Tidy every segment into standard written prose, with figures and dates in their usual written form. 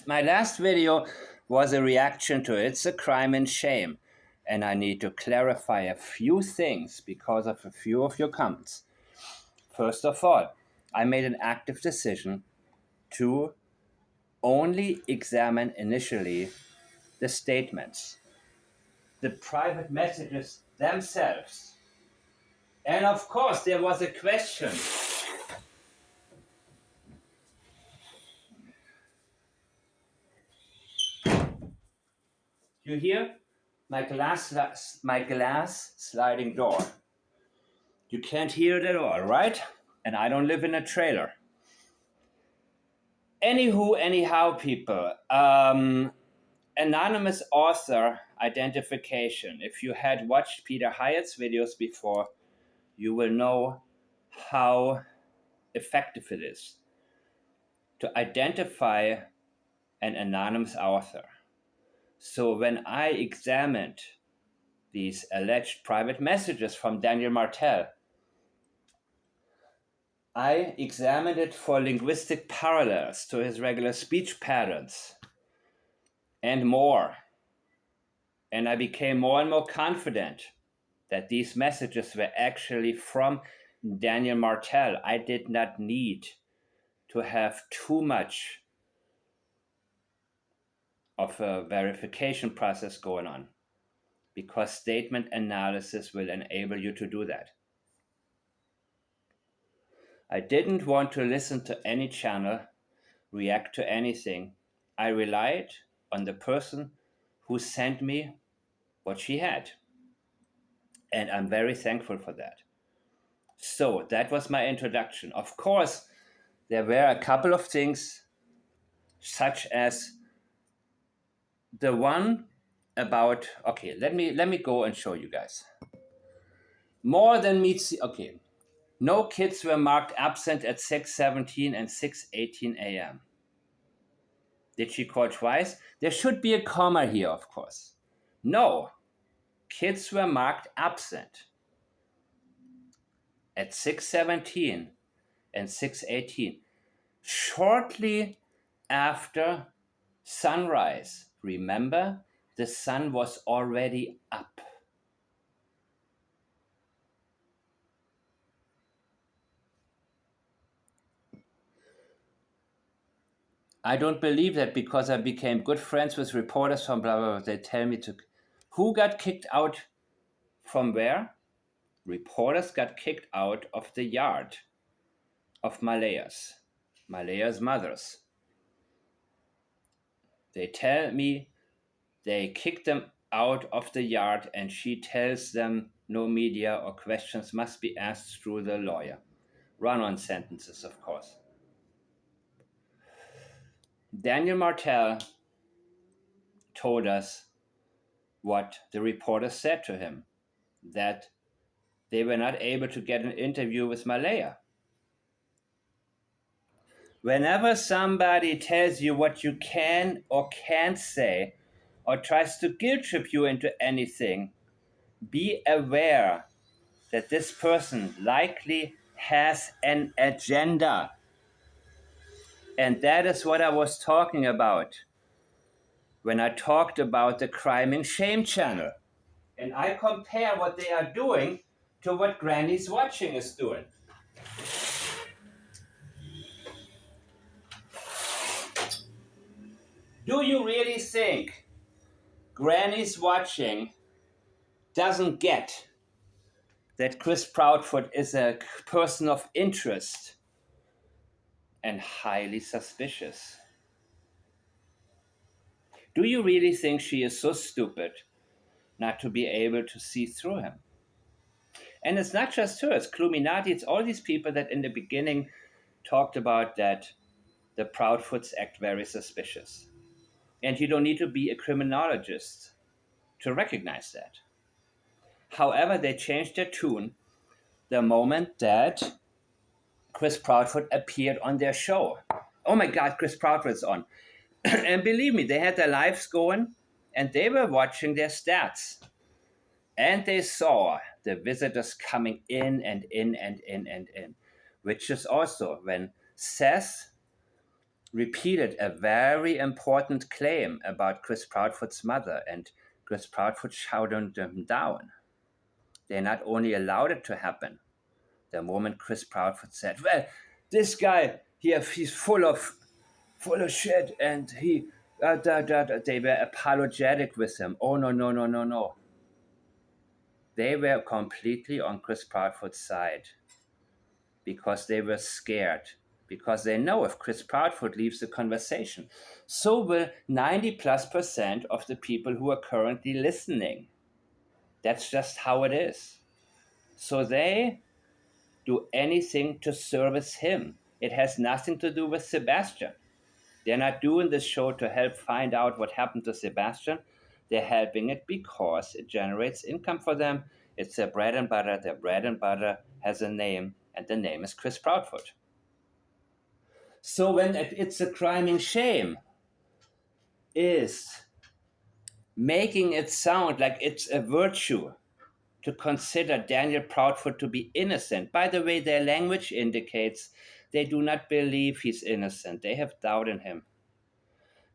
My last video was a reaction to It's a Crime and Shame, and I need to clarify a few things because of a few of your comments. First of all, I made an active decision to only examine initially the statements, the private messages themselves. And of course, there was a question. You hear my glass sliding door. You can't hear it at all, right? And I don't live in a trailer. Anywho, anyhow, people. Anonymous author identification. If you had watched Peter Hyatt's videos before, you will know how effective it is to identify an anonymous author. So when I examined these alleged private messages from Daniel Martell, I examined it for linguistic parallels to his regular speech patterns and more. And I became more and more confident that these messages were actually from Daniel Martell. I did not need to have too much of a verification process going on, because statement analysis will enable you to do that. I didn't want to listen to any channel, react to anything. I relied on the person who sent me what she had. And I'm very thankful for that. So that was my introduction. Of course, there were a couple of things, such as the one about, okay, let me go and show you guys. More than meets the, okay. No kids were marked absent at 6:17 and 6:18 a.m. Did she call twice? There should be a comma here, of course. No, kids were marked absent at 6:17 and 6:18, shortly after sunrise. Remember, the sun was already up. I don't believe that, because I became good friends with reporters from blah, blah, blah. They tell me to. Who got kicked out from where? Reporters got kicked out of the yard of Malaya's mothers. They tell me they kicked them out of the yard, and she tells them no media or questions must be asked through the lawyer. Run-on sentences, of course. Daniel Martell told us what the reporter said to him, that they were not able to get an interview with Malaya. Whenever somebody tells you what you can or can't say, or tries to guilt trip you into anything, be aware that this person likely has an agenda. And that is what I was talking about when I talked about the Crime and Shame channel. And I compare what they are doing to what Granny's Watching is doing. Do you really think Granny's Watching doesn't get that Chris Proudfoot is a person of interest and highly suspicious? Do you really think she is so stupid not to be able to see through him? And it's not just her, it's Cluminati, it's all these people that in the beginning talked about that the Proudfoots act very suspicious. And you don't need to be a criminologist to recognize that. However, they changed their tune the moment that Chris Proudfoot appeared on their show. Oh my God, Chris Proudfoot's on. And believe me, they had their lives going and they were watching their stats. And they saw the visitors coming in and in and in and in, which is also when Seth repeated a very important claim about Chris Proudfoot's mother, and Chris Proudfoot shouted them down. They not only allowed it to happen, the moment Chris Proudfoot said, "Well, this guy here, he's full of shit," and they were apologetic with him. Oh, no, no, no, no, no. They were completely on Chris Proudfoot's side because they were scared, because they know if Chris Proudfoot leaves the conversation, so will 90+% of the people who are currently listening. That's just how it is. So they do anything to service him. It has nothing to do with Sebastian. They're not doing this show to help find out what happened to Sebastian. They're helping it because it generates income for them. It's their bread and butter. Their bread and butter has a name, and the name is Chris Proudfoot. So when It's a Criming Shame is making it sound like it's a virtue to consider Daniel Proudfoot to be innocent. By the way, their language indicates they do not believe he's innocent. They have doubt in him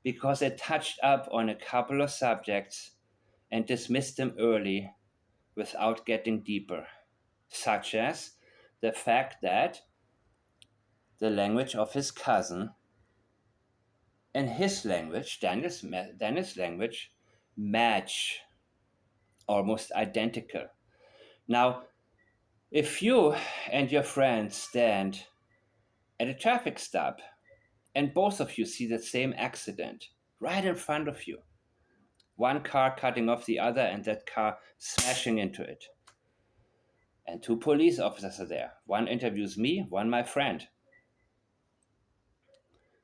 because they touched up on a couple of subjects and dismissed them early without getting deeper, such as the fact that the language of his cousin and his language, Daniel's language, match almost identical. Now, if you and your friend stand at a traffic stop and both of you see the same accident right in front of you, one car cutting off the other and that car smashing into it, and two police officers are there, one interviews me, one my friend,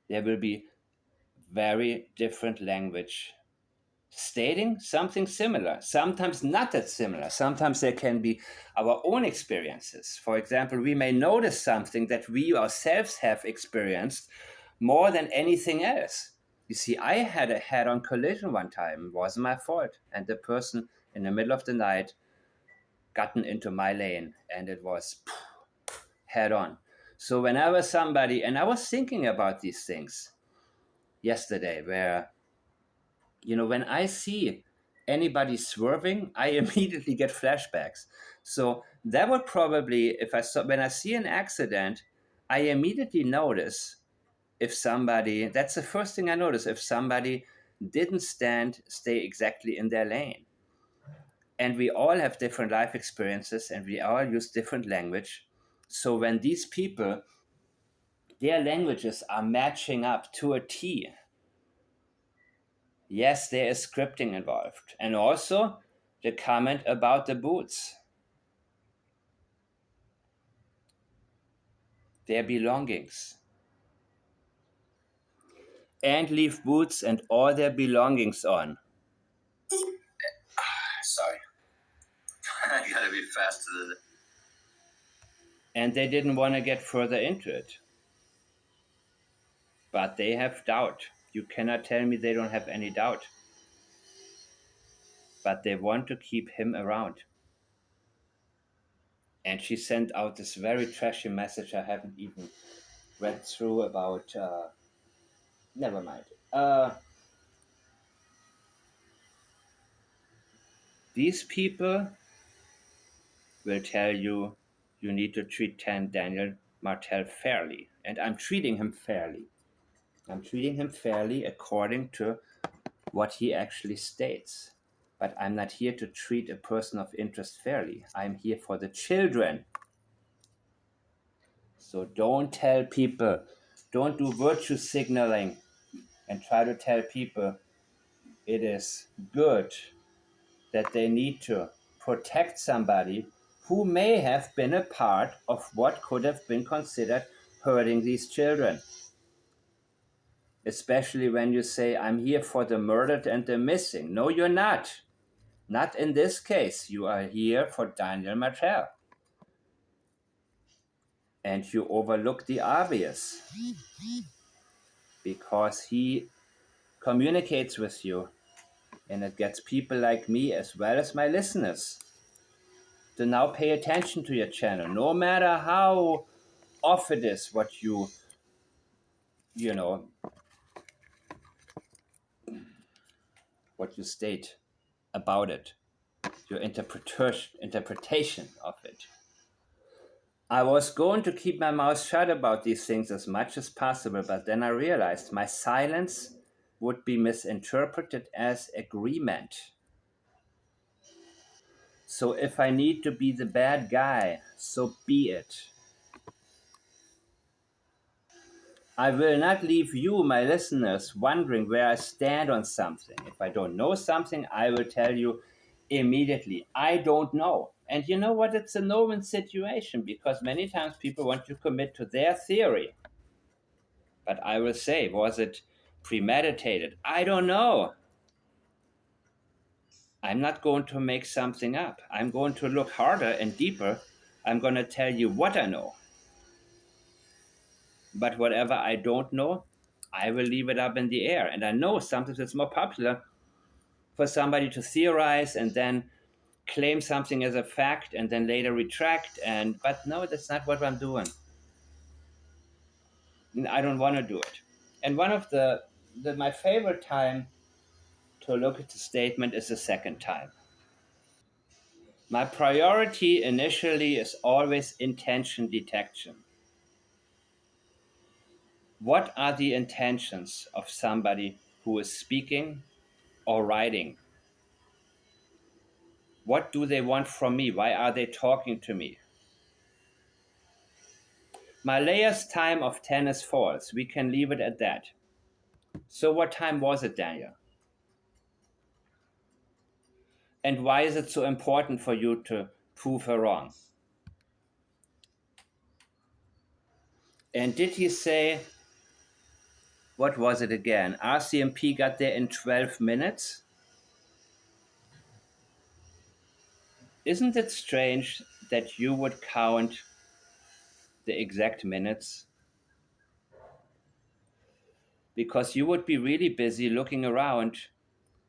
there will be very different language stating something similar, sometimes not that similar. Sometimes there can be our own experiences. For example, we may notice something that we ourselves have experienced more than anything else. You see, I had a head-on collision one time. It wasn't my fault. And the person in the middle of the night gotten into my lane, and it was head-on. So whenever somebody, and I was thinking about these things yesterday, where when I see anybody swerving, I immediately get flashbacks. So that would probably, if I saw when I see an accident, I immediately notice if somebody. That's the first thing I notice, if somebody didn't stay exactly in their lane. And we all have different life experiences, and we all use different language. So when these people, their languages are matching up to a T, yes, there is scripting involved. And also the comment about the boots, their belongings. And leave boots and all their belongings on. Sorry. I gotta be faster than that. And they didn't want to get further into it. But they have doubt. You cannot tell me they don't have any doubt. But they want to keep him around. And she sent out this very trashy message I haven't even read through about. Never mind. These people will tell you you need to treat Daniel Martell fairly. And I'm treating him fairly. I'm treating him fairly according to what he actually states. But I'm not here to treat a person of interest fairly. I'm here for the children. So don't tell people, don't do virtue signaling and try to tell people it is good that they need to protect somebody who may have been a part of what could have been considered hurting these children. Especially when you say, I'm here for the murdered and the missing. No, you're not. Not in this case. You are here for Daniel Martell. And you overlook the obvious because he communicates with you, and it gets people like me as well as my listeners to now pay attention to your channel, no matter how off it is what you you know, what you state about it, your interpretation of it. I was going to keep my mouth shut about these things as much as possible, but then I realized my silence would be misinterpreted as agreement. So if I need to be the bad guy, so be it. I will not leave you, my listeners, wondering where I stand on something. If I don't know something, I will tell you immediately. I don't know. And you know what? It's a no win situation because many times people want to commit to their theory. But I will say, was it premeditated? I don't know. I'm not going to make something up. I'm going to look harder and deeper. I'm going to tell you what I know. But whatever I don't know, I will leave it up in the air. And I know sometimes it's more popular for somebody to theorize and then claim something as a fact and then later retract. And but no, that's not what I'm doing. I don't want to do it. And one of the my favorite time to look at the statement is the second time. My priority initially is always intention detection. What are the intentions of somebody who is speaking or writing? What do they want from me? Why are they talking to me? Malaya's time of 10 is false. We can leave it at that. So, what time was it, Daniel? And why is it so important for you to prove her wrong? And did he say, what was it again? RCMP got there in 12 minutes? Isn't it strange that you would count the exact minutes? Because you would be really busy looking around,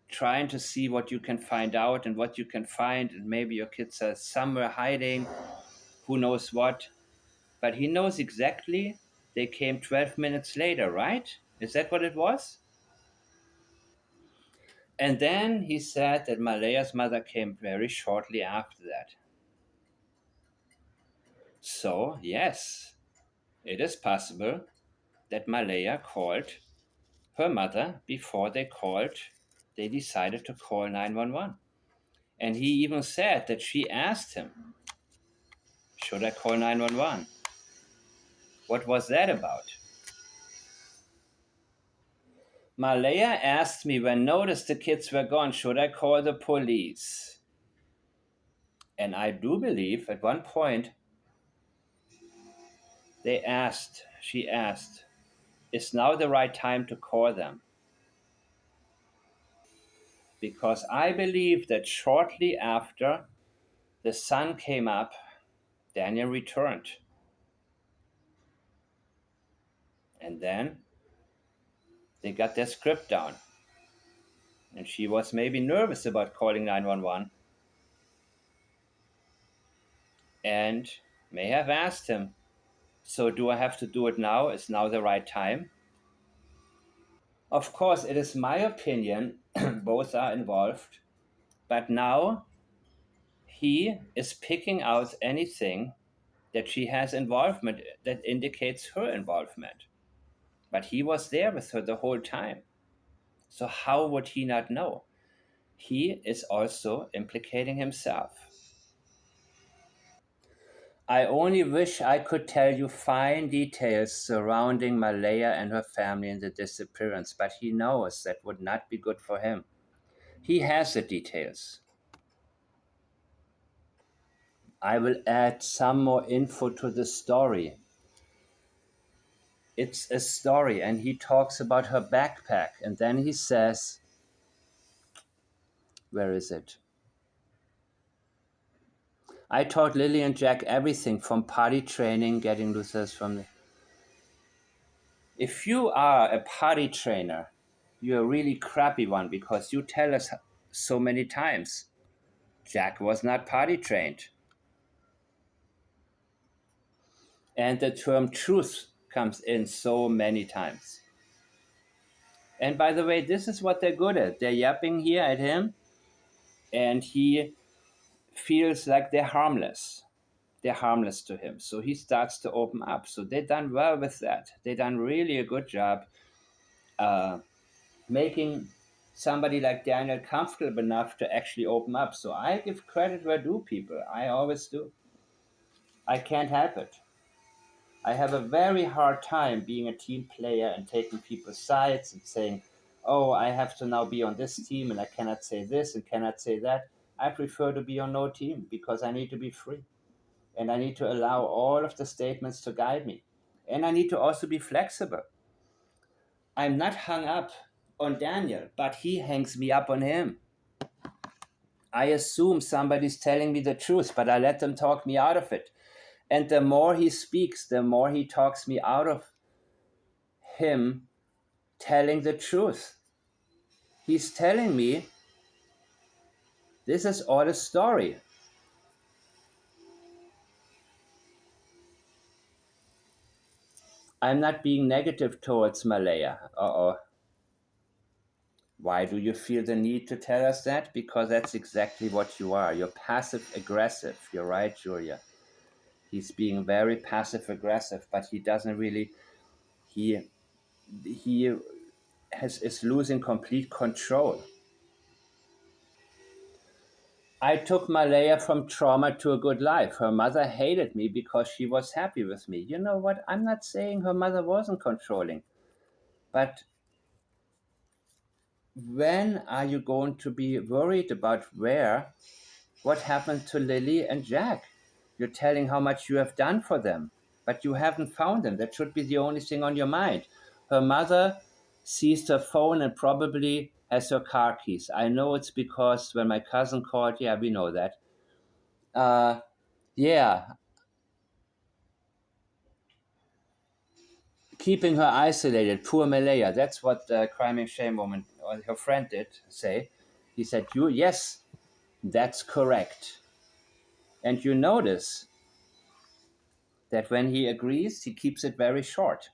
trying to see what you can find out and what you can find, and maybe your kids are somewhere hiding, who knows what. But he knows exactly they came 12 minutes later, right? Is that what it was? And then he said that Malaya's mother came very shortly after that. So, yes, it is possible that Malaya called her mother before they decided to call 911. And he even said that she asked him, should I call 911? What was that about? Malaya asked me when noticed the kids were gone, should I call the police? And I do believe at one point she asked, is now the right time to call them? Because I believe that shortly after the sun came up, Daniel returned. And then they got their script down. And she was maybe nervous about calling 911 and may have asked him, so do I have to do it now? Is now the right time? Of course, it is my opinion, both are involved, but now he is picking out anything that she has involvement that indicates her involvement. But he was there with her the whole time. So how would he not know? He is also implicating himself. I only wish I could tell you fine details surrounding Malaya and her family in the disappearance, but he knows that would not be good for him. He has the details. I will add some more info to the story. It's a story, and he talks about her backpack, and then he says, where is it? I taught Lily and Jack everything from potty training, getting Luthers from the. If you are a potty trainer, you're a really crappy one because you tell us so many times Jack was not potty trained. And the term truth comes in so many times. And by the way, this is what they're good at. They're yapping here at him, and he feels like they're harmless. They're harmless to him. So he starts to open up. So they've done well with that. They've done really a good job uh, making somebody like Daniel comfortable enough to actually open up. So I give credit where due, people. I always do. I can't help it. I have a very hard time being a team player and taking people's sides and saying, oh, I have to now be on this team and I cannot say this and cannot say that. I prefer to be on no team because I need to be free. And I need to allow all of the statements to guide me. And I need to also be flexible. I'm not hung up on Daniel, but he hangs me up on him. I assume somebody's telling me the truth, but I let them talk me out of it. And the more he speaks, the more he talks me out of him telling the truth. He's telling me this is all a story. I'm not being negative towards Malaya. Uh-oh. Why do you feel the need to tell us that? Because that's exactly what you are. You're passive aggressive. You're right, Julia. He's being very passive aggressive, but he doesn't really he is losing complete control. I took Malaya from trauma to a good life. Her mother hated me because she was happy with me. You know what? I'm not saying her mother wasn't controlling, but when are you going to be worried about what happened to Lily and Jack? You're telling how much you have done for them, but you haven't found them. That should be the only thing on your mind. Her mother seized her phone and probably has her car keys. I know it's because when my cousin called, yeah, we know that. Yeah, keeping her isolated. Poor Malaya. That's what the Crime and Shame woman, or her friend, did say. He said, yes, that's correct. And you notice that when he agrees, he keeps it very short.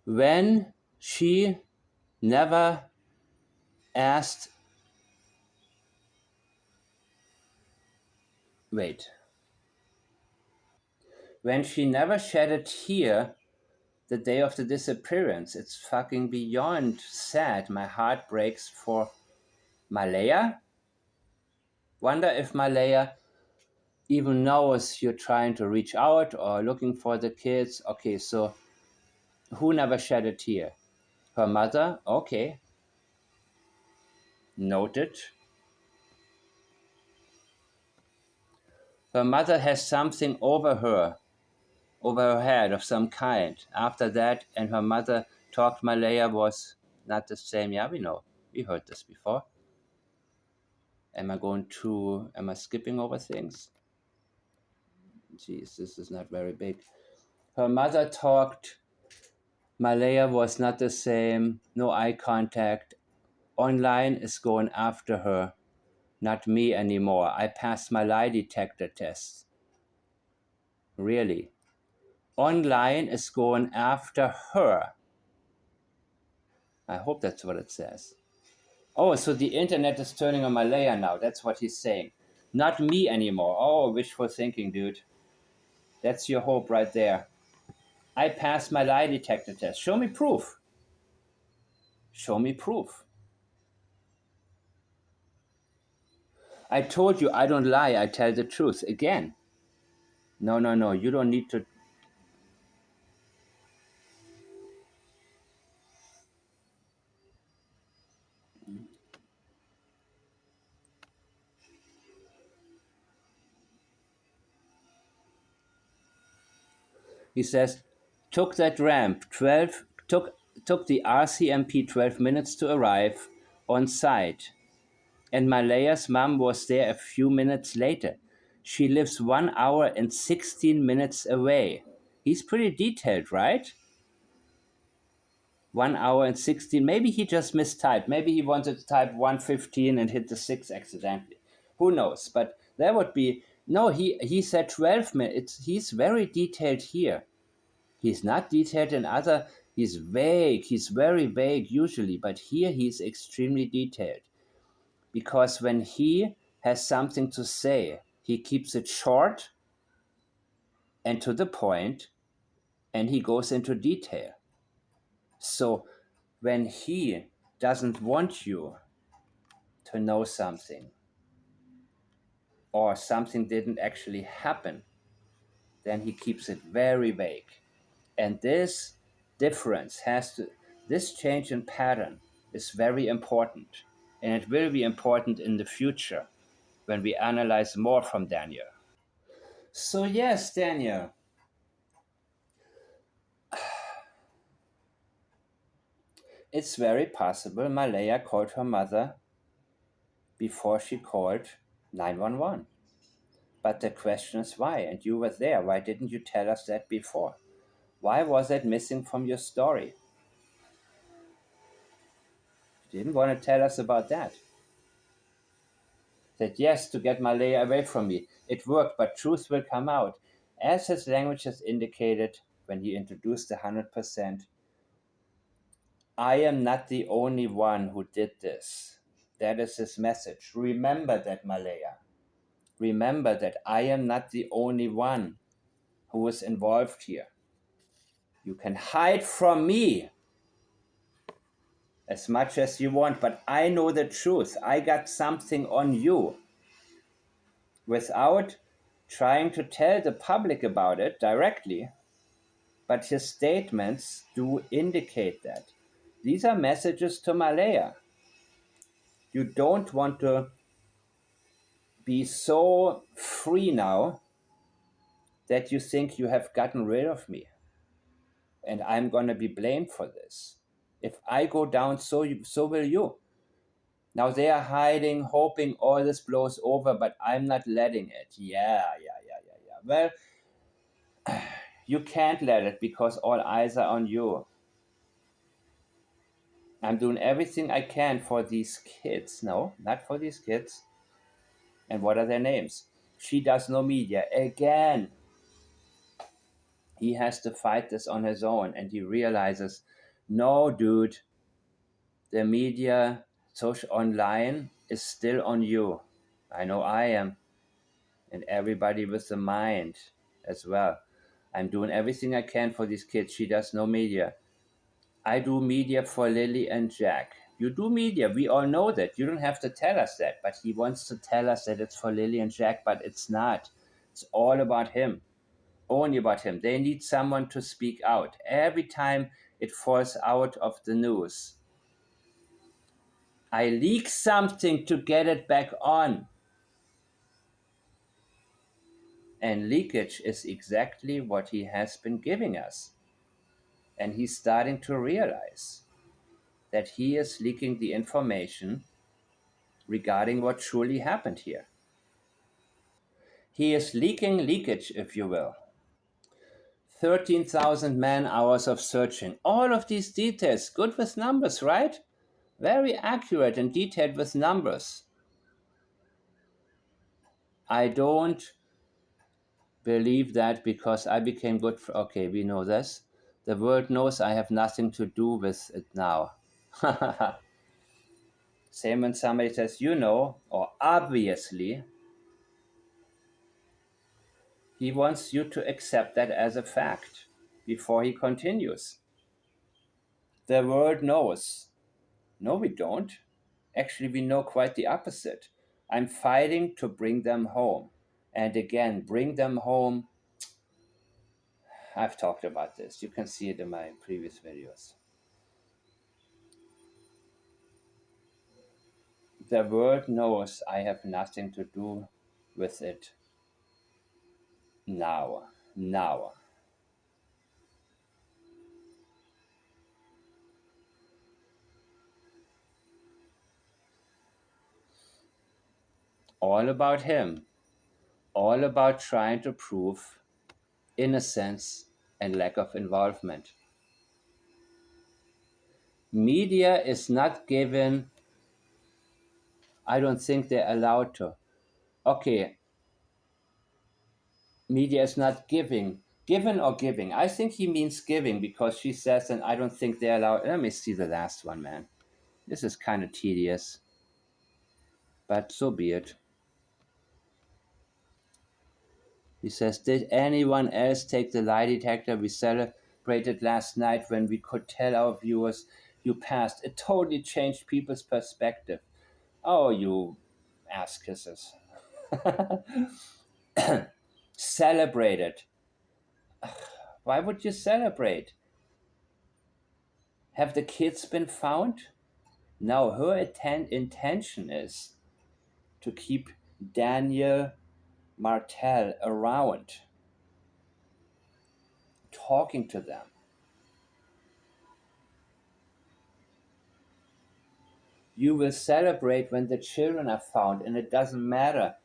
When she never asked, wait, when she never shed a tear the day of the disappearance, it's fucking beyond sad. My heart breaks for Malaya. Wonder if Malaya even knows you're trying to reach out or looking for the kids. Okay, so who never shed a tear? Her mother? Okay. Noted. Her mother has something over her head of some kind. After that, and her mother talked Malaya was not the same. Yeah, we know. We heard this before. Am I skipping over things? Jeez, this is not very big. Her mother talked, Malaya was not the same, no eye contact. Online is going after her, not me anymore. I passed my lie detector test. Really? Online is going after her. I hope that's what it says. Oh, so the internet is turning on Malaya now. That's what he's saying. Not me anymore. Oh, wishful thinking, dude. That's your hope right there. I passed my lie detector test. Show me proof. Show me proof. I told you I don't lie. I tell the truth. Again. No. You don't need to. He says, took that ramp 12 took the RCMP 12 minutes to arrive on site, and Malaya's mom was there a few minutes later. She lives 1 hour and 16 minutes away. He's pretty detailed, right? 1 hour and 16. Maybe he just mistyped. Maybe he wanted to type 115 and hit the 6 accidentally. Who knows? But that would be no. He said 12 minutes. He's very detailed here. He's not detailed in other, he's vague, he's very vague usually, but here he's extremely detailed. Because when he has something to say, he keeps it short and to the point, and he goes into detail. So when he doesn't want you to know something, or something didn't actually happen, then he keeps it very vague. And this difference has to, this change in pattern is very important. And it will be important in the future when we analyze more from Daniel. So, yes, Daniel, it's very possible Malaya called her mother before she called 911. But the question is why? And you were there. Why didn't you tell us that before? Why was it missing from your story? You didn't want to tell us about that. Said yes to get Malaya away from me. It worked, but truth will come out. As his language has indicated when he introduced the 100%, I am not the only one who did this. That is his message. Remember that, Malaya. Remember that I am not the only one who is involved here. You can hide from me as much as you want, but I know the truth. I got something on you. Without trying to tell the public about it directly, but his statements do indicate that. These are messages to Malaya. You don't want to be so free now that you think you have gotten rid of me and I'm going to be blamed for this. If I go down, so will you. Now they are hiding, hoping all this blows over, but I'm not letting it. Yeah. Well, you can't let it because all eyes are on you. I'm doing everything I can for these kids. No, not for these kids. And what are their names? She does no media. Again, he has to fight this on his own. And he realizes, no, dude, the media, social online is still on you. I know I am. And everybody with the mind as well. I'm doing everything I can for these kids. She does no media. I do media for Lily and Jack. You do media. We all know that. You don't have to tell us that. But he wants to tell us that it's for Lily and Jack, but it's not. It's all about him. Only about him. They need someone to speak out. Every time it falls out of the news, I leak something to get it back on. And leakage is exactly what he has been giving us. And he's starting to realize that he is leaking the information regarding what truly happened here. He is leaking leakage, if you will. 13,000 man hours of searching. All of these details, good with numbers, right? Very accurate and detailed with numbers. I don't believe that because I became good. Okay, we know this. The world knows I have nothing to do with it now. Same when somebody says, you know, or obviously, he wants you to accept that as a fact before he continues. The world knows. No, we don't. Actually, we know quite the opposite. I'm fighting to bring them home. And again, bring them home. I've talked about this. You can see it in my previous videos. The world knows I have nothing to do with it now. Now. All about him. All about trying to prove innocence and lack of involvement. Media is not given, I don't think they're allowed to. Okay, media is not giving Given or giving? I think he means giving because she says, and I don't think they're allowed. Let me see the last one, man. This is kind of tedious, but so be it. He says, did anyone else take the lie detector? We celebrated last night when we could tell our viewers you passed. It totally changed people's perspective. Oh, you ass kisses. Celebrated. Why would you celebrate? Have the kids been found? No, her intention is to keep Daniel Martell around, talking to them. You will celebrate when the children are found, and it doesn't matter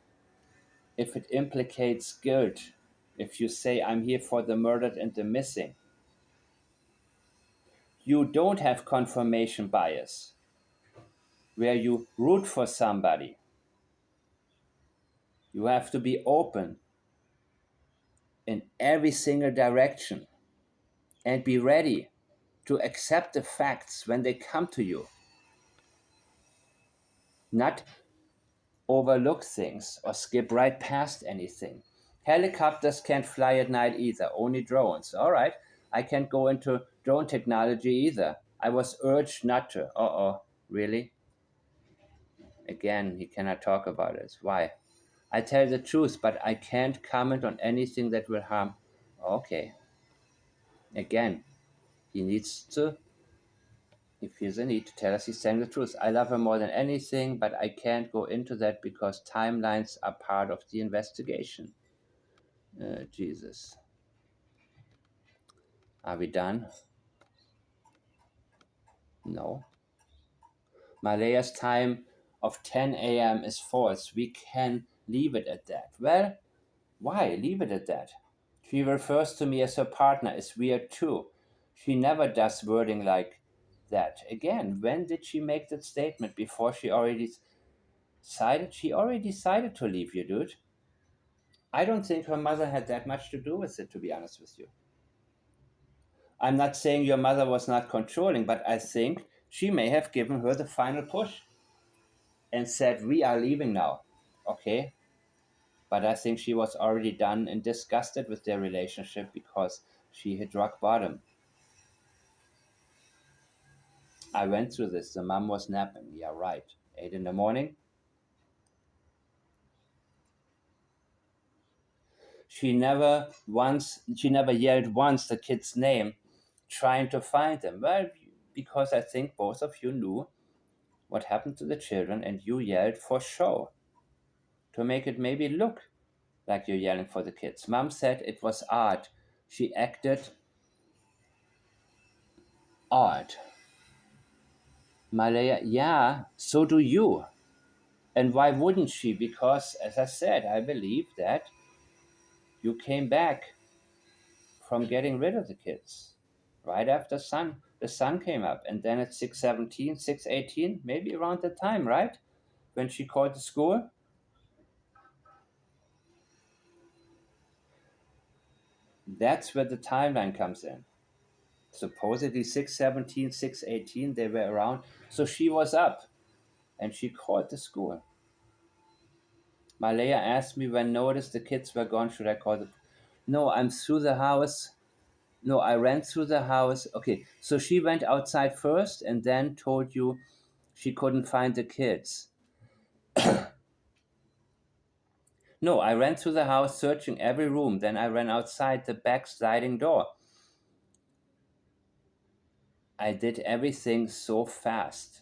if it implicates guilt. If you say, I'm here for the murdered and the missing, you don't have confirmation bias where you root for somebody. You have to be open in every single direction and be ready to accept the facts when they come to you, not overlook things or skip right past anything. Helicopters can't fly at night either, only drones. All right, I can't go into drone technology either. I was urged not to. Really? Again, he cannot talk about it. Why? I tell the truth, but I can't comment on anything that will harm. Okay. Again, he needs to, he feels a need to tell us he's telling the truth. I love her more than anything, but I can't go into that because timelines are part of the investigation. Jesus. Are we done? No. Malaya's time of 10 a.m. is false. We can leave it at that. Well, why leave it at that? She refers to me as her partner. Is weird too. She never does wording like that. Again, when did she make that statement? Before she already decided? She already decided to leave you, dude. I don't think her mother had that much to do with it, to be honest with you. I'm not saying your mother was not controlling, but I think she may have given her the final push and said, we are leaving now. Okay. But I think she was already done and disgusted with their relationship because she hit rock bottom. I went through this. The mom was napping. Yeah, right. 8 in the morning. She never yelled once the kid's name trying to find them. Well, because I think both of you knew what happened to the children and you yelled for show to make it maybe look like you're yelling for the kids. Mom said it was odd. She acted odd. Malaya, yeah, so do you. And why wouldn't she? Because, as I said, I believe that you came back from getting rid of the kids right after the sun came up. And then at 6:17, 6:18, maybe around that time, right? When she called the school. That's where the timeline comes in. Supposedly 6:17, 6:18, they were around. So she was up and she called the school. Malaya asked me when noticed the kids were gone, should I call the... No, I'm through the house. No, I ran through the house. Okay, so she went outside first and then told you she couldn't find the kids. No, I ran through the house searching every room. Then I ran outside the back sliding door. I did everything so fast.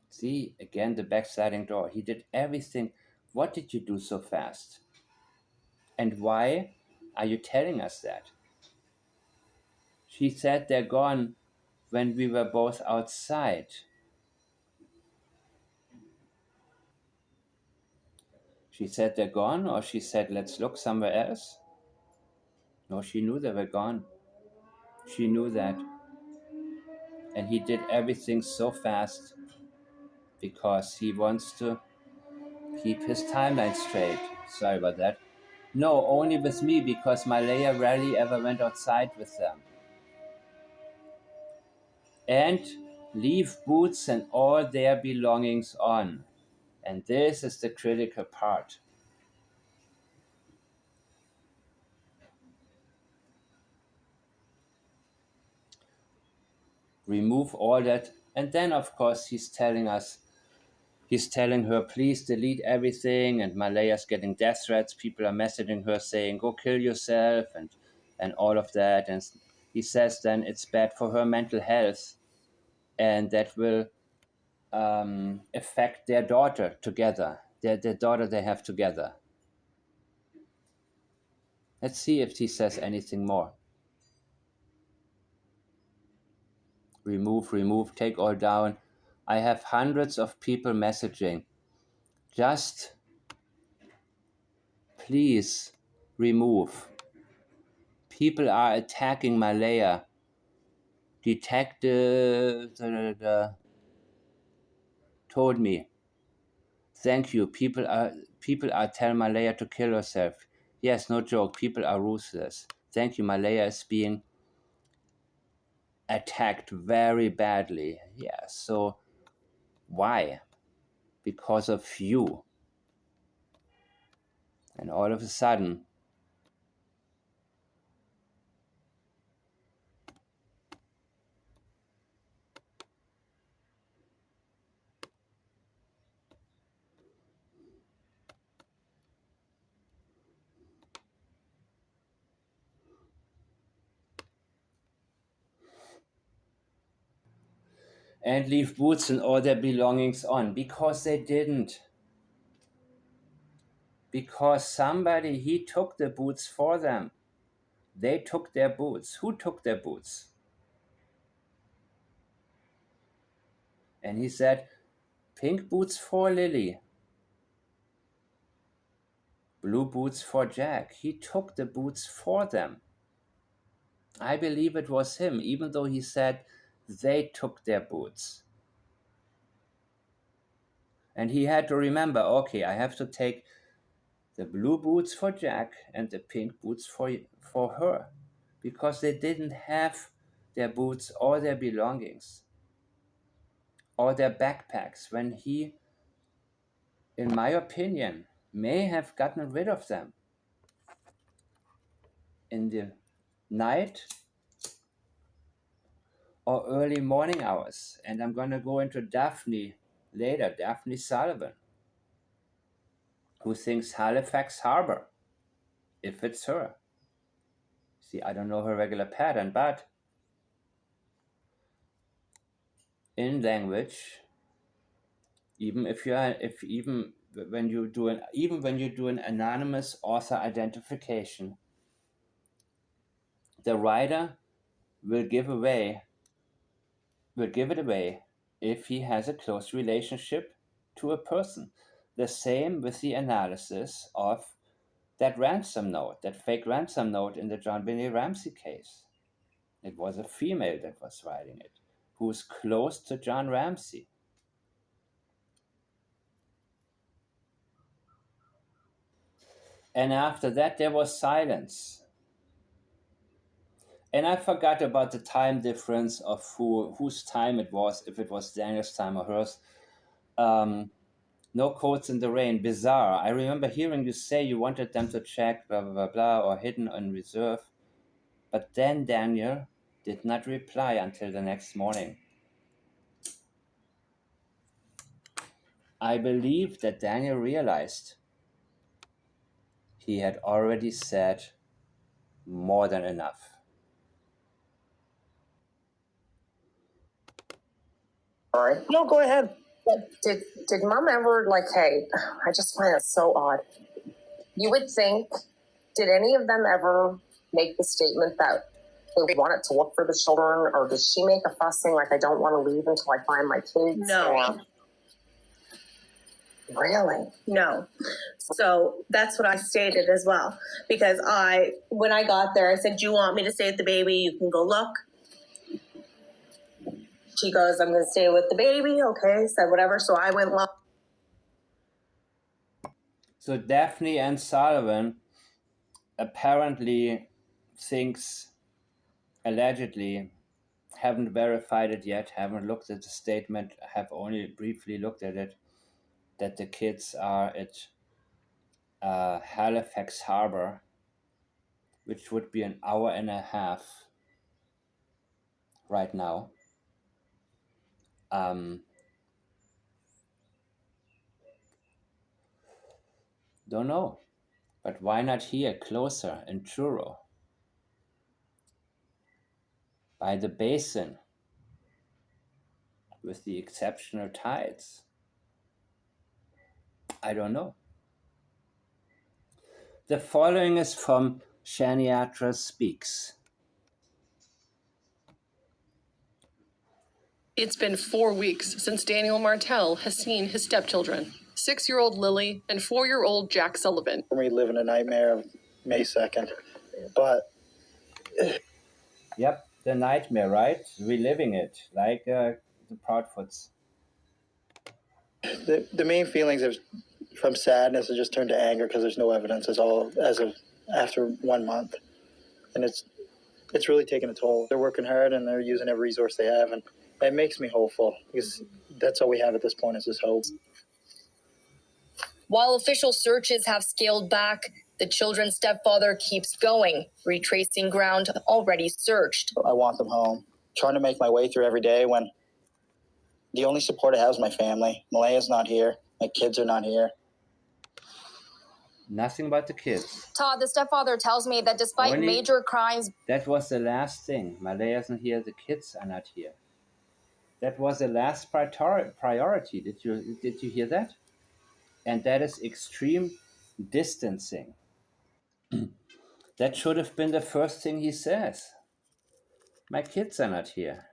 See, again, the back sliding door. He did everything. What did you do so fast? And why are you telling us that? She said they're gone when we were both outside. She said they're gone, or she said let's look somewhere else? No, she knew they were gone. She knew that. And he did everything so fast because he wants to keep his timeline straight. Sorry about that. No, only with me, because Malaya rarely ever went outside with them. And leave boots and all their belongings on. And this is the critical part. Remove all that. And then, of course, he's telling her, please delete everything. And Malaya's getting death threats. People are messaging her saying, go kill yourself, and all of that. And he says then it's bad for her mental health, and that will affect their daughter together, their daughter they have together. Let's see if he says anything more. Remove, take all down. I have hundreds of people messaging. Just please remove. People are attacking Malaya. Detective told me. Thank you. People are telling Malaya to kill herself. Yes, no joke. People are ruthless. Thank you. Malaya is being attacked very badly. Yeah. So why? Because of you. And all of a sudden, and leave boots and all their belongings on, because they didn't. Because somebody, he took the boots for them. They took their boots. Who took their boots? And he said, pink boots for Lily, blue boots for Jack. He took the boots for them. I believe it was him, even though he said they took their boots. And he had to remember, okay, I have to take the blue boots for Jack and the pink boots for her, because they didn't have their boots or their belongings or their backpacks when he, in my opinion, may have gotten rid of them in the night or early morning hours. And I'm going to go into Daphne later, Daphne Sullivan, who thinks Halifax Harbor, if it's her. See, I don't know her regular pattern, but in language, even when you do an anonymous author identification, the writer will give it away if he has a close relationship to a person. The same with the analysis of that ransom note, that fake ransom note in the John Benet Ramsey case. It was a female that was writing it, who was close to John Ramsey. And after that, there was silence. And I forgot about the time difference of whose time it was, if it was Daniel's time or hers. No codes in the rain, bizarre. I remember hearing you say you wanted them to check blah, blah, blah, blah, or hidden on reserve. But then Daniel did not reply until the next morning. I believe that Daniel realized he had already said more than enough. All right. No, go ahead. Did mom ever hey, I just find it so odd. You would think, did any of them ever make the statement that they wanted to look for the children, or did she make a fuss saying I don't want to leave until I find my kids? No. Or... Really? No. So that's what I stated as well. Because when I got there, I said, do you want me to stay with the baby? You can go look. She goes, I'm going to stay with the baby. Okay, said whatever. So I went look. So Daphne and Sullivan apparently things allegedly, haven't verified it yet, haven't looked at the statement, have only briefly looked at it, that the kids are at Halifax Harbor, which would be an hour and a half right now. Don't know. But why not here, closer, in Truro? By the basin, with the exceptional tides? I don't know. The following is from Shaniatra Speaks. It's been 4 weeks since Daniel Martell has seen his stepchildren, 6-year-old Lily and 4-year-old Jack Sullivan. We live in a nightmare of May 2nd, but... Yep, the nightmare, right? Reliving it, like the Proudfoots. The main feelings from sadness have just turned to anger because there's no evidence as of after 1 month. And it's really taken a toll. They're working hard and they're using every resource they have, and it makes me hopeful because that's all we have at this point is just hope. While official searches have scaled back, the children's stepfather keeps going, retracing ground already searched. I want them home. Trying to make my way through every day when the only support I have is my family. Malaya's not here. My kids are not here. Nothing but the kids. Todd, the stepfather tells me that despite major crimes... That was the last thing. Malaya isn't here, the kids are not here. That was the last priority. Did you hear that? And that is extreme distancing. That should have been the first thing he says. My kids are not here.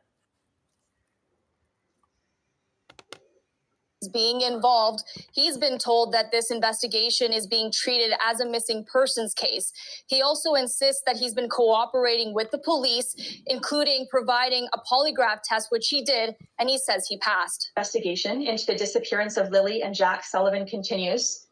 being involved. He's been told that this investigation is being treated as a missing persons case. He also insists that he's been cooperating with the police, including providing a polygraph test, which he did, and he says he passed. Investigation into the disappearance of Lily and Jack Sullivan continues.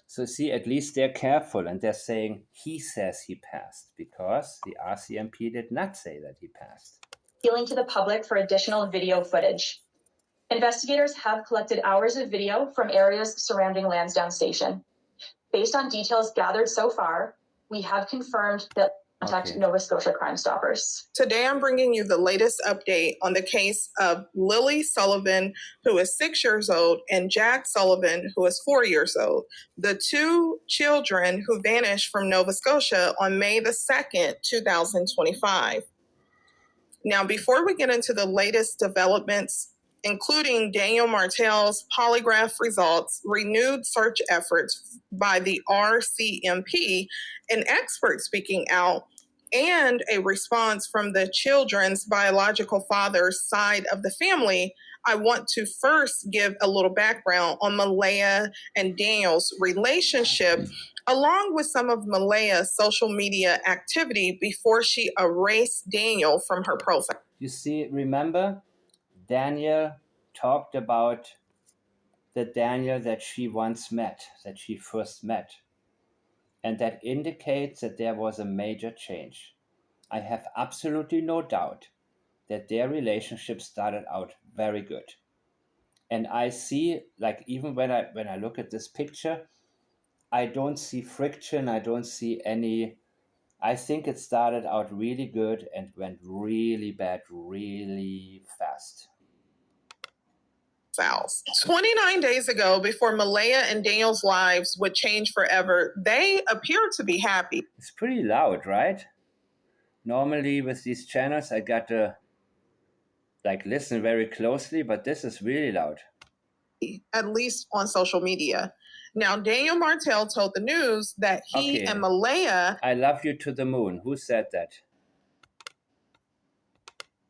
So see, at least they're careful and they're saying he says he passed because the RCMP did not say that he passed. Appealing to the public for additional video footage. Investigators have collected hours of video from areas surrounding Lansdowne Station. Based on details gathered so far, we have confirmed that contact Nova Scotia Crime Stoppers. Today, I'm bringing you the latest update on the case of Lily Sullivan, who is 6 years old, and Jack Sullivan, who is 4 years old, the two children who vanished from Nova Scotia on May the 2nd, 2025. Now, before we get into the latest developments, including Daniel Martell's polygraph results, renewed search efforts by the RCMP, an expert speaking out, and a response from the children's biological father's side of the family, I want to first give a little background on Malaya and Daniel's relationship, along with some of Malaya's social media activity before she erased Daniel from her profile. You see, remember, Daniel talked about the Daniel that she once met, that she first met. And that indicates that there was a major change. I have absolutely no doubt that their relationship started out very good. And I see, like, even when I look at this picture, I don't see friction, I don't see any. I think it started out really good and went really bad really fast. 29 days ago, before Malaya and Daniel's lives would change forever, they appeared to be happy. It's pretty loud, right? Normally with these channels, I got to listen very closely, but this is really loud. At least on social media. Now, Daniel Martell told the news that he and Malaya... I love you to the moon. Who said that?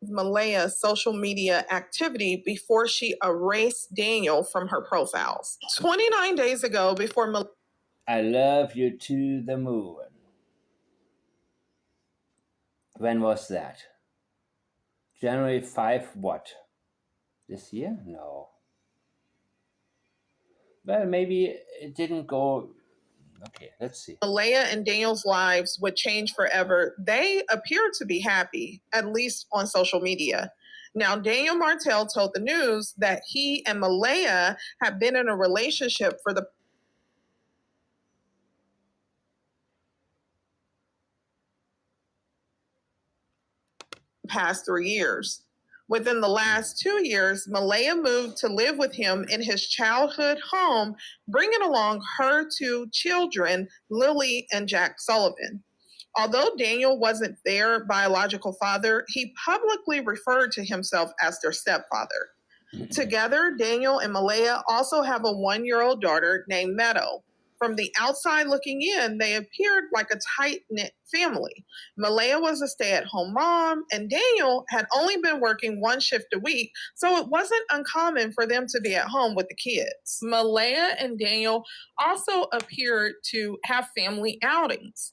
Malaya's social media activity before she erased Daniel from her profiles. 29 days ago, before I love you to the moon. When was that? January 5 what? This year? No. Well, maybe it didn't go Okay, let's see. Malaya and Daniel's lives would change forever, they appeared to be happy, at least on social media. Now, Daniel Martell told the news that he and Malaya have been in a relationship for the past 3 years. Within the last 2 years, Malaya moved to live with him in his childhood home, bringing along her 2 children, Lily and Jack Sullivan. Although Daniel wasn't their biological father, he publicly referred to himself as their stepfather. Together, Daniel and Malaya also have a 1-year-old daughter named Meadow. From the outside looking in, they appeared like a tight-knit family. Malaya was a stay-at-home mom, and Daniel had only been working 1 shift a week, so it wasn't uncommon for them to be at home with the kids. Malaya and Daniel also appeared to have family outings.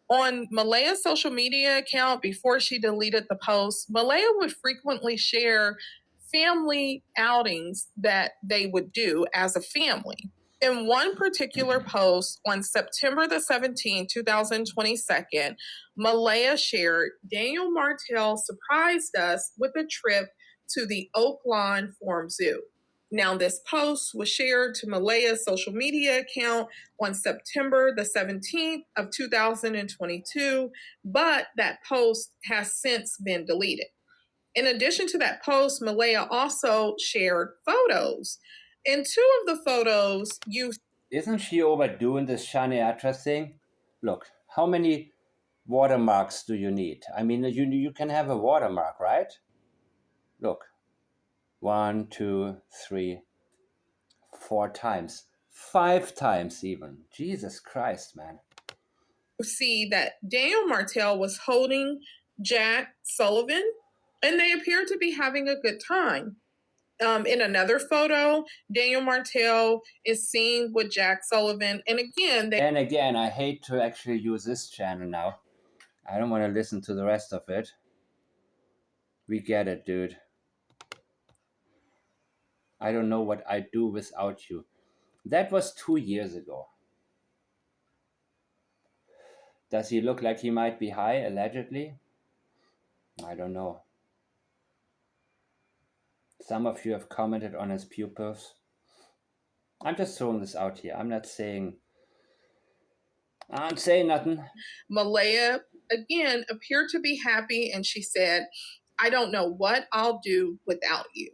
On Malaya's social media account, before she deleted the post, Malaya would frequently share family outings that they would do as a family. In one particular post on September the 17th, 2022, Malaya shared, Daniel Martell surprised us with a trip to the Oak Lawn Farm Zoo. Now, this post was shared to Malaya's social media account on September the 17th of 2022, but that post has since been deleted. In addition to that post, Malaya also shared photos. In 2 of the photos, you... Isn't she overdoing this Shani Atra thing? Look, how many watermarks do you need? I mean, you can have a watermark, right? Look, 1, 2, 3, 4 times, 5 times even. Jesus Christ, man. see that Daniel Martell was holding Jack Sullivan, and they appeared to be having a good time. In another photo, Daniel Martell is seen with Jack Sullivan, and again, I hate to actually use this channel now. I don't want to listen to the rest of it. We get it, dude. I don't know what I'd do without you. That was 2 years ago. Does he look like he might be high, allegedly? I don't know. Some of you have commented on his pupils. I'm just throwing this out here. I'm saying nothing. Malaya, again, appeared to be happy, and she said, I don't know what I'll do without you.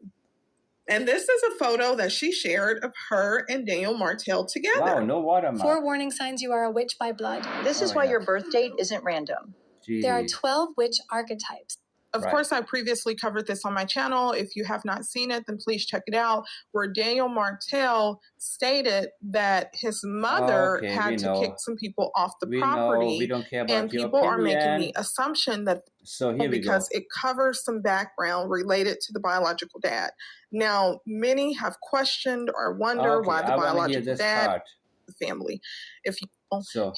And this is a photo that she shared of her and Daniel Martell together. Wow, no watermark. 4 warning signs you are a witch by blood. This is why your birth date isn't random. Jeez. There are 12 witch archetypes. Of course, I previously covered this on my channel. If you have not seen it, then please check it out, where Daniel Martell stated that his mother had to kick some people off the property. We don't care about and people are making the assumption that because it covers some background related to the biological dad. Now, many have questioned or wonder why the biological dad, the family. If you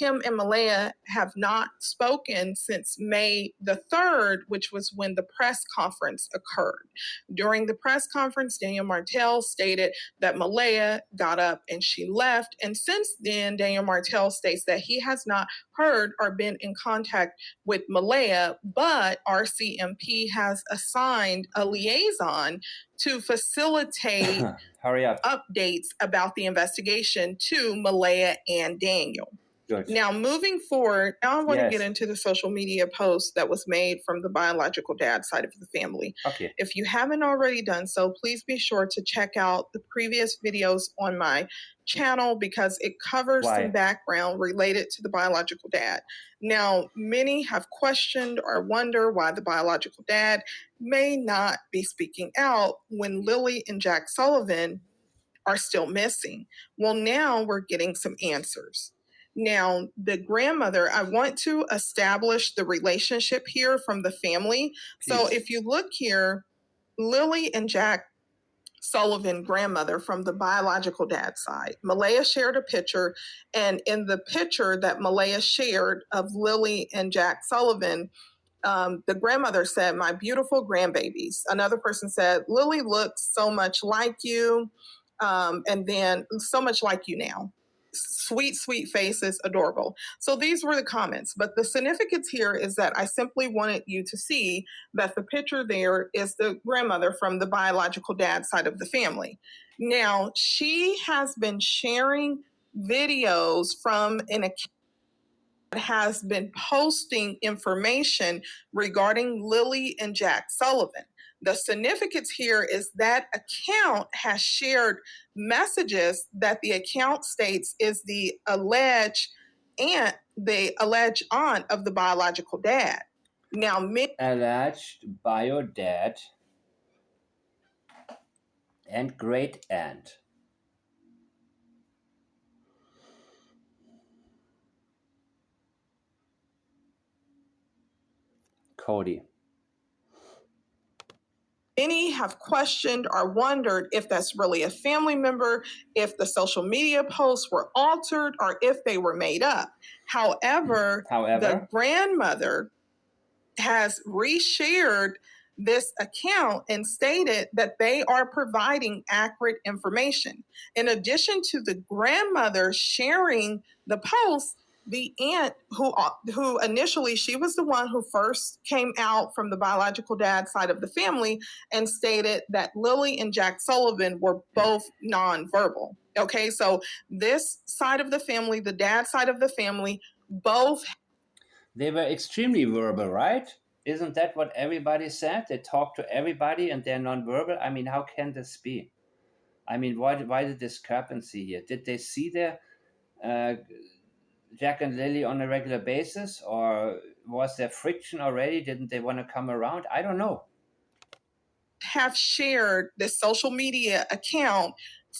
him and Malaya have not spoken since May the 3rd, which was when the press conference occurred. During the press conference, Daniel Martell stated that Malaya got up and she left. And since then, Daniel Martell states that he has not heard or been in contact with Malaya, but RCMP has assigned a liaison to facilitate updates about the investigation to Malaya and Daniel. Good. Now, moving forward, I want to get into the social media post that was made from the biological dad side of the family. Okay. If you haven't already done so, please be sure to check out the previous videos on my channel because it covers some background related to the biological dad. Now, many have questioned or wonder why the biological dad may not be speaking out when Lily and Jack Sullivan are still missing. Well, now we're getting some answers. Now, the grandmother, I want to establish the relationship here from the family. So if you look here, Lily and Jack Sullivan, grandmother from the biological dad side, Malaya shared a picture. And in the picture that Malaya shared of Lily and Jack Sullivan, the grandmother said, my beautiful grandbabies. Another person said, Lily looks so much like you. And then so much like you now. sweet, sweet faces, adorable. So these were the comments. But the significance here is that I simply wanted you to see that the picture there is the grandmother from the biological dad side of the family. Now, she has been sharing videos from an account that has been posting information regarding Lily and Jack Sullivan. The significance here is that account has shared messages that the account states is the alleged aunt of the biological dad. Now, Alleged bio dad and great aunt. Cody. many have questioned or wondered if that's really a family member, if the social media posts were altered, or if they were made up. However, the grandmother has reshared this account and stated that they are providing accurate information. In addition to the grandmother sharing the post, the aunt who initially, she was the one who first came out from the biological dad side of the family and stated that Lily and Jack Sullivan were both nonverbal. Okay, so this side of the family, the dad side of the family, both. They were extremely verbal, right? Isn't that what everybody said? They talk to everybody and they're nonverbal. I mean, how can this be? I mean, why the discrepancy here? Did they see their Jack and Lily on a regular basis, or was there friction already? Didn't they want to come around? I don't know. Have shared this social media account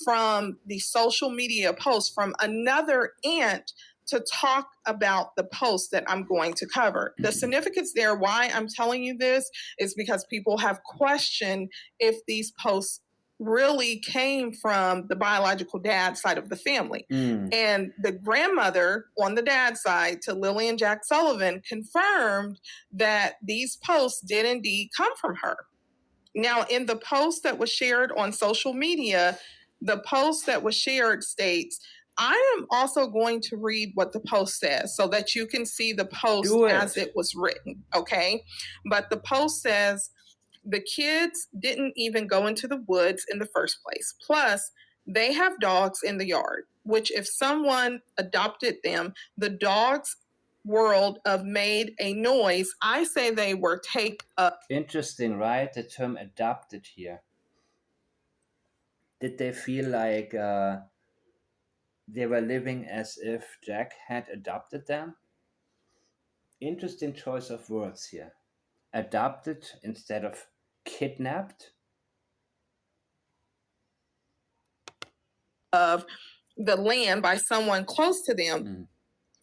from the social media post from another aunt to talk about the post that I'm going to cover. The significance there, why I'm telling you this, is because people have questioned if these posts really came from the biological dad side of the family. And the grandmother on the dad side to Lily and Jack Sullivan confirmed that these posts did indeed come from her. Now, in the post that was shared on social media, the post that was shared states, I am also going to read what the post says so that you can see the post as it was written, okay? But the post says, the kids didn't even go into the woods in the first place. Plus, they have dogs in the yard, which if someone adopted them, the dogs world of made a noise. I say they were take up. Interesting, right? The term adopted here. Did they feel like they were living as if Jack had adopted them? Interesting choice of words here. Adopted instead of kidnapped. Of the land by someone close to them.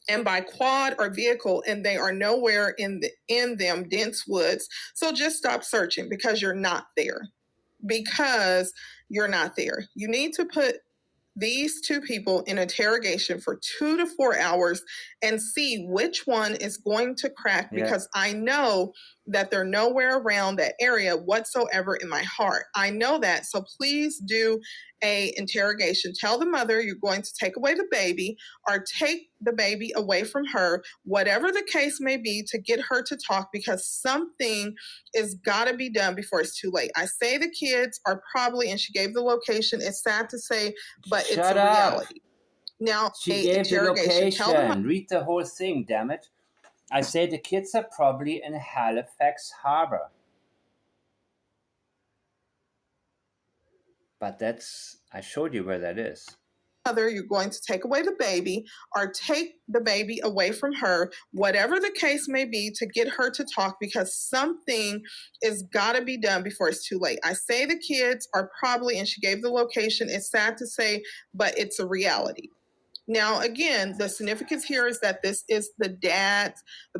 And by quad or vehicle, and they are nowhere in them dense woods. So just stop searching because you're not there. Because you're not there. You need to put these two people in interrogation for 2 to 4 hours and see which one is going to crack, because I know that they're nowhere around that area whatsoever in my heart. I know that. So please do a interrogation. Tell the mother you're going to take away the baby or take the baby away from her, whatever the case may be, to get her to talk, because something is got to be done before it's too late. I say the kids are probably, and she gave the location. It's sad to say, but it's a reality. Now, she gave the location. Read the whole thing, damn it. I say the kids are probably in Halifax Harbor. But I showed you where that is. Mother, you're going to take away the baby or take the baby away from her, whatever the case may be, to get her to talk, because something is got to be done before it's too late. I say the kids are probably, and she gave the location. It's sad to say, but it's a reality. Now, again, the significance here is that this is the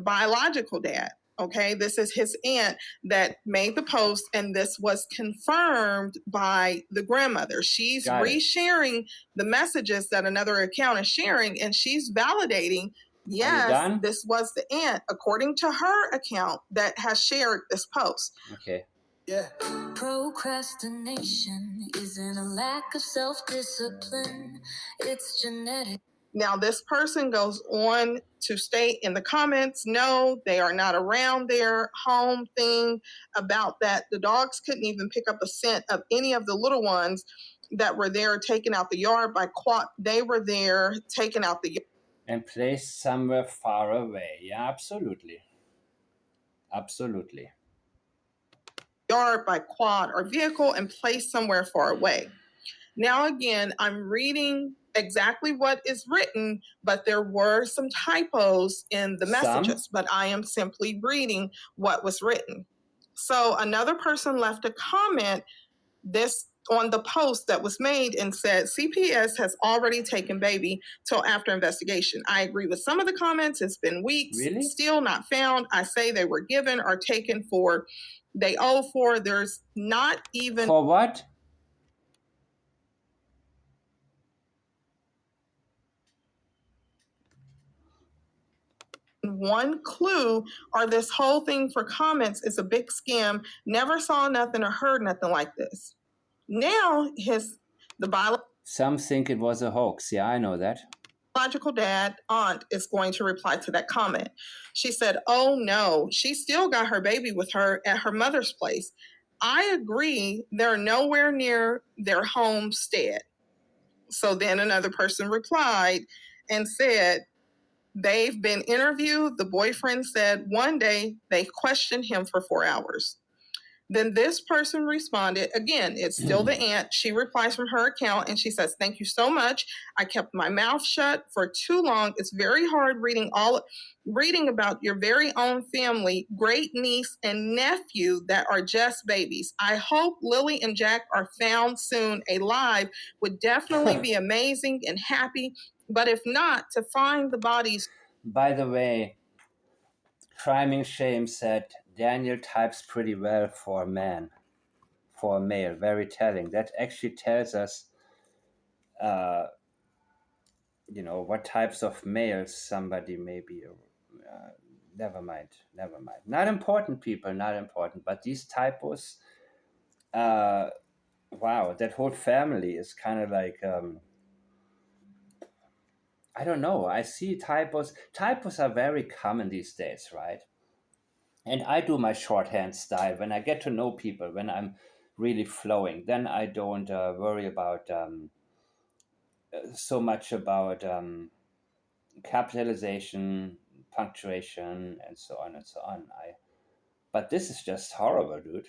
biological dad. Okay, this is his aunt that made the post, and this was confirmed by the grandmother. She's resharing the messages that another account is sharing, and she's validating, yes, this was the aunt, according to her account, that has shared this post. Okay. Yeah. Procrastination isn't a lack of self-discipline. It's genetic. Now, this person goes on to state in the comments, no, they are not around their home thing about that. The dogs couldn't even pick up a scent of any of the little ones that were there taken out the yard by Quad. They were there taken out the yard. And placed somewhere far away. Yeah, absolutely. Absolutely. Yard by quad or vehicle and placed somewhere far away. Now, again, I'm reading exactly what is written, but there were some typos in the messages, but I am simply reading what was written. So another person left a comment this on the post that was made and said, CPS has already taken baby till after investigation. I agree with some of the comments. It's been weeks, Really? Still not found. I say they were given or taken for, they owe for. There's not even. For what? One clue or this whole thing for comments is a big scam. Never saw nothing or heard nothing like this. Now Some think it was a hoax. Yeah, I know that. Biological dad aunt is going to reply to that comment. She said, oh no, she still got her baby with her at her mother's place. I agree, they're nowhere near their homestead. So then another person replied and said, they've been interviewed. The boyfriend said one day they questioned him for 4 hours. Then this person responded, again, it's still the aunt. She replies from her account and she says, thank you so much. I kept my mouth shut for too long. It's very hard reading about your very own family, great niece and nephew that are just babies. I hope Lily and Jack are found soon alive. Would definitely be amazing and happy. But if not, to find the bodies. By the way, Criming Shame said Daniel types pretty well for a man, for a male. Very telling. That actually tells us, what types of males somebody may be. Never mind. Not important, people, not important. But these typos, wow, that whole family is kind of like, I don't know. I see typos. Typos are very common these days, right? And I do my shorthand style when I get to know people, when I'm really flowing. Then I don't worry about so much about capitalization, punctuation, and so on and so on. But this is just horrible, dude.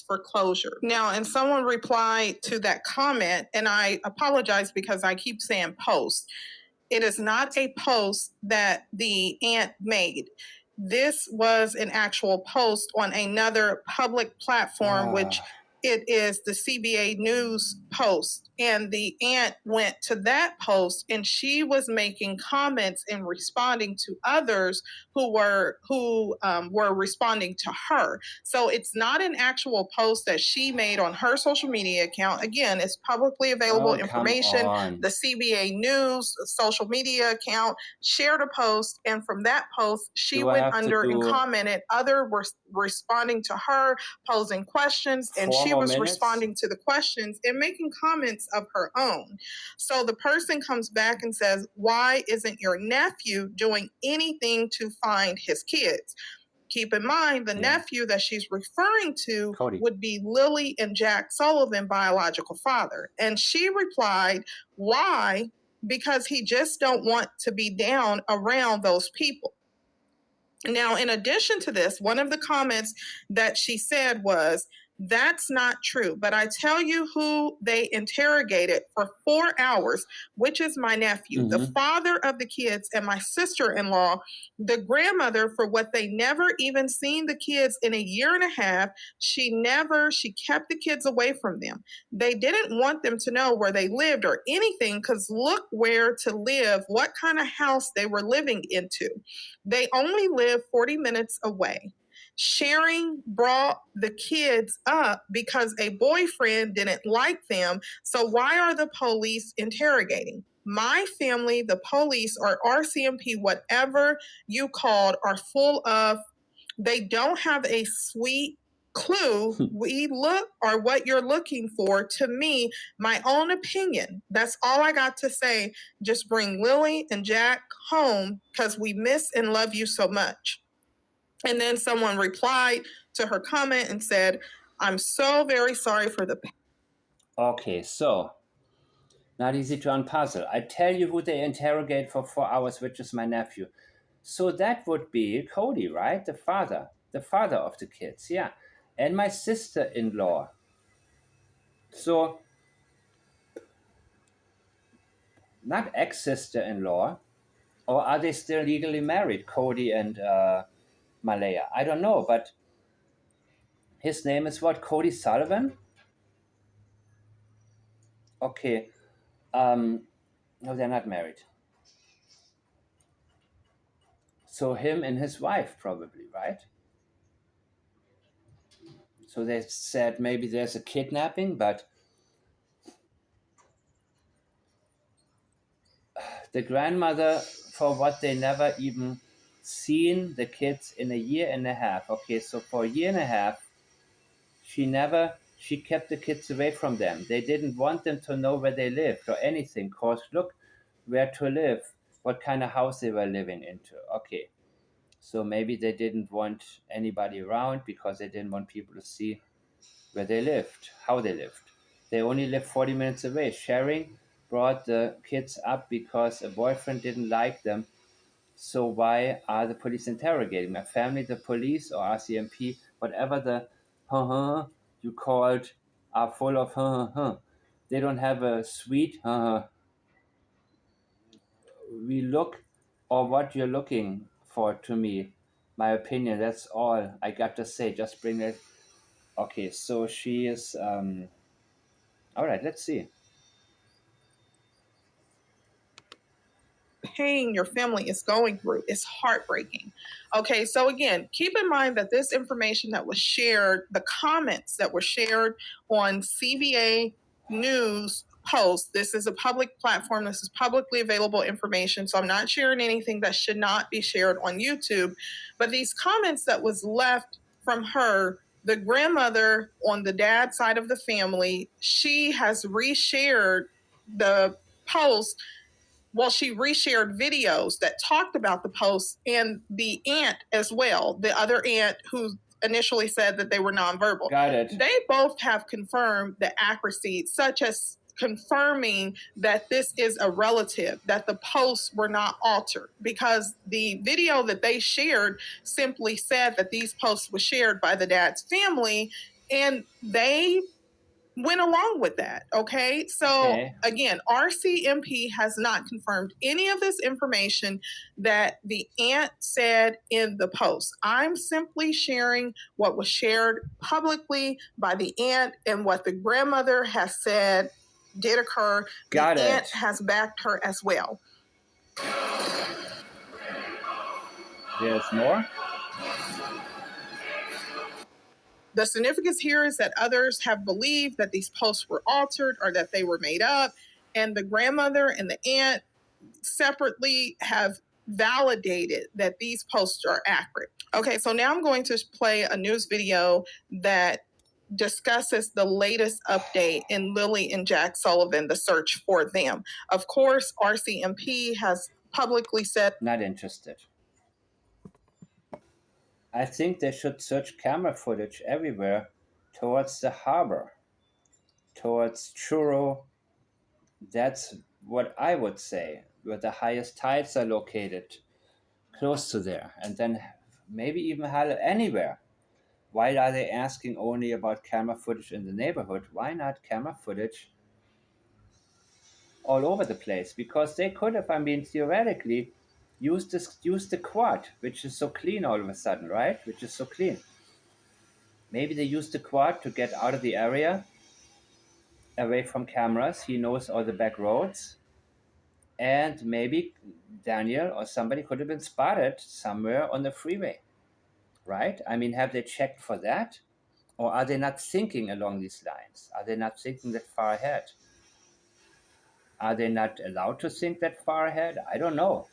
For closure. Now, and someone replied to that comment, and I apologize because I keep saying post. It is not a post that the aunt made. This was an actual post on another public platform, which it is the CBA News post. And the aunt went to that post and she was making comments and responding to others who were responding to her. So it's not an actual post that she made on her social media account. Again, it's publicly available information. The CBA News social media account shared a post, and from that post, she went under and commented. Others were responding to her, posing questions, and she was responding to the questions and making comments of her own. So the person comes back and says, why isn't your nephew doing anything to find his kids? Keep in mind, the nephew that she's referring to would be Lily and Jack Sullivan, biological father. And she replied, why? Because he just don't want to be down around those people. Now, in addition to this, one of the comments that she said was, that's not true, but I tell you who they interrogated for 4 hours, which is my nephew, the father of the kids, and my sister-in-law, the grandmother, for what they never even seen the kids in 1.5 years. She kept the kids away from them. They didn't want them to know where they lived or anything, because look where to live, what kind of house they were living into. They only lived 40 minutes away. Sharing brought the kids up because a boyfriend didn't like them. So why are the police interrogating? My family, the police, or RCMP, whatever you called, are full of, they don't have a sweet clue we look or what you're looking for. To me, my own opinion, that's all I got to say. Just bring Lily and Jack home because we miss and love you so much. And then someone replied to her comment and said, I'm so very sorry for the pain. Okay, so not easy to unpuzzle. I tell you who they interrogate for 4 hours, which is my nephew. So that would be Cody, right? The father of the kids, yeah. And my sister in law. So, not ex sister in law, or are they still legally married, Cody and Malaya? I don't know, but his name is what? Cody Sullivan? Okay. No, they're not married. So him and his wife, probably, right? So they said maybe there's a kidnapping, but the grandmother, for what they never even seen the kids in a year and a half. Okay, so for a year and a half, she kept the kids away from them. They didn't want them to know where they lived or anything. Cause look where to live, what kind of house they were living into. Okay, so maybe they didn't want anybody around because they didn't want people to see where they lived, how they lived. They only lived 40 minutes away. Sharing brought the kids up because a boyfriend didn't like them. So why are the police interrogating my family? The police or RCMP, whatever the you called, are full of. They don't have a sweet we look, or what you're looking for. To me, my opinion, that's all I got to say. Just bring it. Okay, so she is all right, let's see. Pain your family is going through is heartbreaking. Okay, so again, keep in mind that this information that was shared, the comments that were shared on CBA News post, this is a public platform, this is publicly available information, so I'm not sharing anything that should not be shared on YouTube. But these comments that was left from her, the grandmother on the dad side of the family, she has reshared the post. Well, she reshared videos that talked about the post, and the aunt as well, the other aunt who initially said that they were nonverbal. Got it. They both have confirmed the accuracy, such as confirming that this is a relative, that the posts were not altered, because the video that they shared simply said that these posts were shared by the dad's family, and they went along with that. Okay. So Okay. again, RCMP has not confirmed any of this information that the aunt said in the post. I'm simply sharing what was shared publicly by the aunt and what the grandmother has said did occur. Got the it. aunt has backed her as well. There's more. The significance here is that others have believed that these posts were altered or that they were made up, and the grandmother and the aunt separately have validated that these posts are accurate. Okay, so now I'm going to play a news video that discusses the latest update in Lily and Jack Sullivan, the search for them. Of course, RCMP has publicly said, Not interested. I think they should search camera footage everywhere towards the harbor, towards Truro. That's what I would say, where the highest tides are located, close to there, and then maybe even anywhere. Why are they asking only about camera footage in the neighborhood? Why not camera footage all over the place? Because they could have, I mean, theoretically, use the quad, which is so clean all of a sudden, right? Which is so clean. Maybe they use the quad to get out of the area, away from cameras. He knows all the back roads. And maybe Daniel or somebody could have been spotted somewhere on the freeway, right? I mean, have they checked for that? Or are they not thinking along these lines? Are they not thinking that far ahead? Are they not allowed to think that far ahead? I don't know.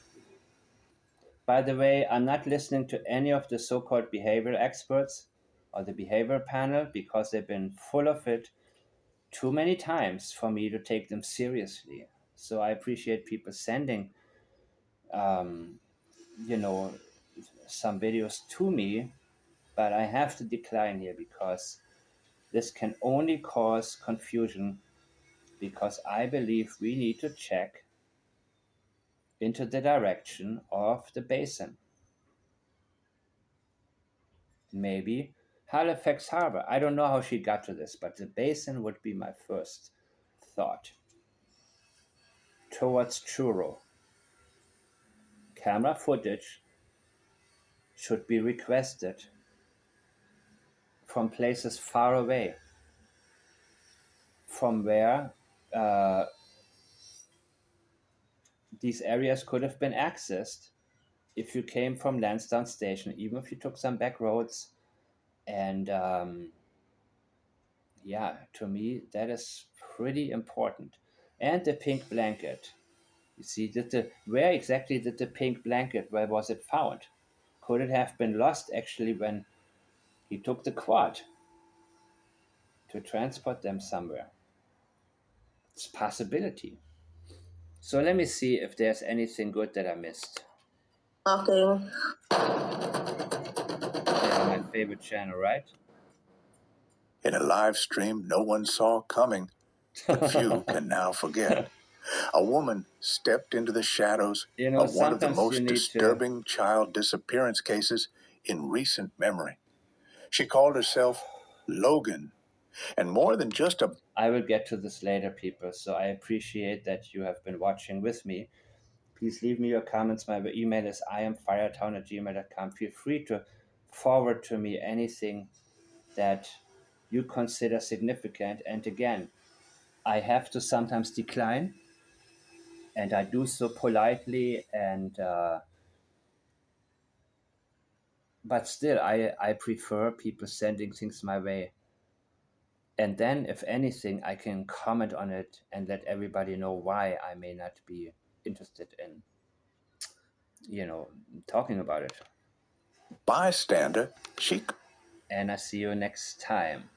By the way, I'm not listening to any of the so called behavioral experts. or the behavior panel because they've been full of it too many times for me to take them seriously. So I appreciate people sending, um, you know, some videos to me, but I have to decline here because this can only cause confusion, because I believe we need to check into the direction of the basin. Maybe Halifax Harbor. I don't know how she got to this, but the basin would be my first thought. Towards Truro. Camera footage should be requested from places far away from where these areas could have been accessed if you came from Lansdowne Station, even if you took some back roads. And yeah, to me, that is pretty important. And the pink blanket. You see, where exactly did the pink blanket, where was it found? Could it have been lost actually when he took the quad to transport them somewhere? It's a possibility. So let me see if there's anything good that I missed. Talking. Yeah, my favorite channel, right? In a live stream no one saw coming, but few can now forget. A woman stepped into the shadows of one of the most disturbing child disappearance cases in recent memory. She called herself Logan, and more than just a... I will get to this later, people, so I appreciate that you have been watching with me. Please leave me your comments. My email is iamfiretown@gmail.com. Feel free to forward to me anything that you consider significant. And again, I have to sometimes decline, and I do so politely, and but still, I prefer people sending things my way. And then, if anything, I can comment on it and let everybody know why I may not be interested in, talking about it. Bystander, And I see you next time.